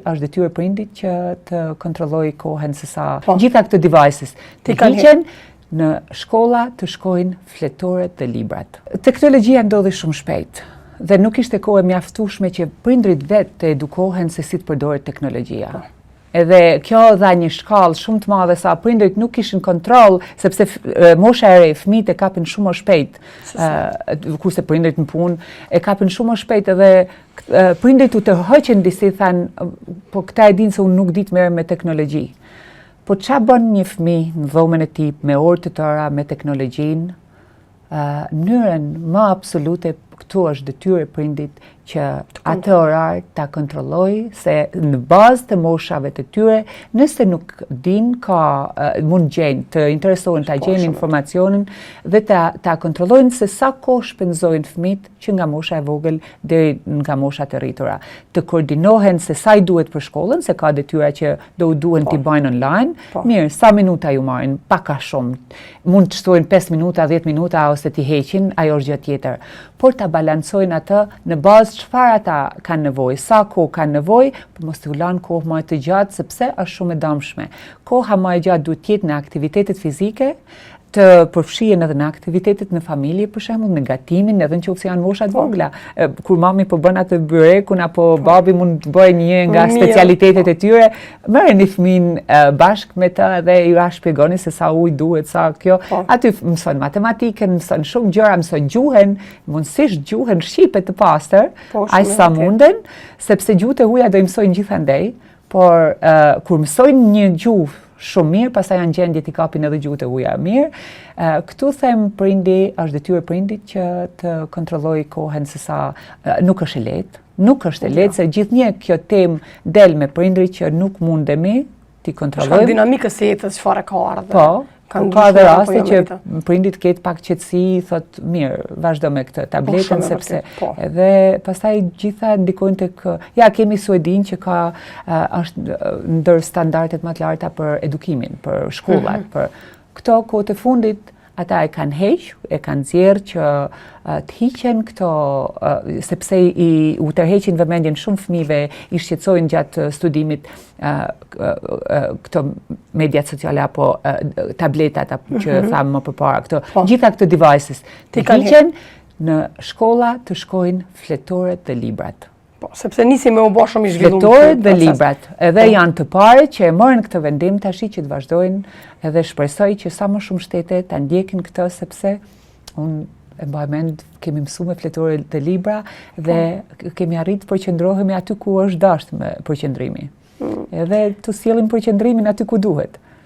është detyrë e prindit që të kontrollojë kohën se sa gjitha këto devices të hiqen në shkolla të shkojnë fletoret dhe librat. Teknologjia ndodhi shumë shpejt dhe nuk ishte kohë e mjaftueshme që prindrit vetë të edukohen se si të përdoret teknologjia. Edhe kjo dha një shkallë shumë të madhe sa prindrit nuk kishin kontroll sepse mosha e re fëmijët e kapin shumë më shpejt kurse prindrit në punë e kapin shumë më shpejt edhe prindrit u tërhoqën disi thanë po këta e dinë se unë nuk di të merrem me teknologji. Po ç'a bën një fëmijë në dhomën e tij me orë të tëra me teknologjinë? Mënyrën më absolute këtu është detyrë e prindit që atë orar ta kontrollojë se në bazë të moshave të tyre, nëse nuk din mund gjejnë, të interesohen ta gjejnë informacionin dhe ta kontrollojnë se sa kohë shpenzojnë fëmijët që nga mosha e vogël deri nga moshat e rritura. Të koordinohen se sa i duhet për shkollën, se ka detyra që duhen t'i bëjnë online. Mirë, sa minuta ju marrin, pak a shumë. Mund të shtojnë 5 minuta, 10 minuta ose t'i heqin, ajo është gjë tjetër. Por ta balancojnë atë në bazë çfarë ata kanë nevojë, sa kohë kanë nevojë, por mos t'u lanë kohë më të gjatë sepse është shumë e dëmshme. Koha më e gjatë duhet të jetë në aktivitetet fizike, të përfshihen edhe në aktivitetet në familje, për shembull në gatimin, edhe nëse janë mosha të vogla. Kur mami po bën atë byrekun apo babi mund të bëjë një nga specialitetet e tyre, merrni fëmin bashkë me të dhe i shpjegoni se sa ujë duhet, sa kjo. Aty mësojnë matematikën, mësojnë shumë gjëra, mësojnë gjuhën, mundësisht gjuhën shqipe të pastër, aq sa munden, sepse gjuhët e huaja do i mësojnë gjithandej, por kur mësojnë një gjuhë shumë mirë, pastaj janë gjendje t'i kapin edhe gjuhët e huaja mirë. Këtu them është detyrë e prindit që të kontrollojë kohën se sa nuk është e lehtë. Nuk është e lehtë se gjithnjë kjo temë del me prindrit që nuk mundemi t'i kontrollojmë. Është dinamikës së jetës çfarë ka ardhur. Po. Ka dhe raste që prindit ketë pak qetësi, thot mirë, vazhdo me këtë tabletën sepse edhe pastaj gjitha ndikojnë tek kemi Suedin që është ndër standardet më të larta për edukimin, për shkollat, për këto kohët e fundit ata e kanë heqë, e kanë nxjerrë që të hiqen këto, sepse u tërheqin vëmendjen shumë fëmijëve, i shqetësojnë gjatë studimit këto mediat sociale apo tabletat që thamë më përpara, gjitha këto devices të hiqen në shkolla të shkojnë fletoret dhe librat. Sepse nisi me u bë shumë i zhvilluar. Fletoret dhe librat, edhe janë të parë që e morën këtë vendim tash që të vazhdojnë edhe shpresoj që sa më shumë shtete ta ndjekin këtë sepse unë e mbaj mend kemi mësuar me fletoret dhe libra dhe kemi arritë të përqendrohemi aty ku është dashur me përqendrimi. Edhe të sjellim përqendrimin aty ku duhet.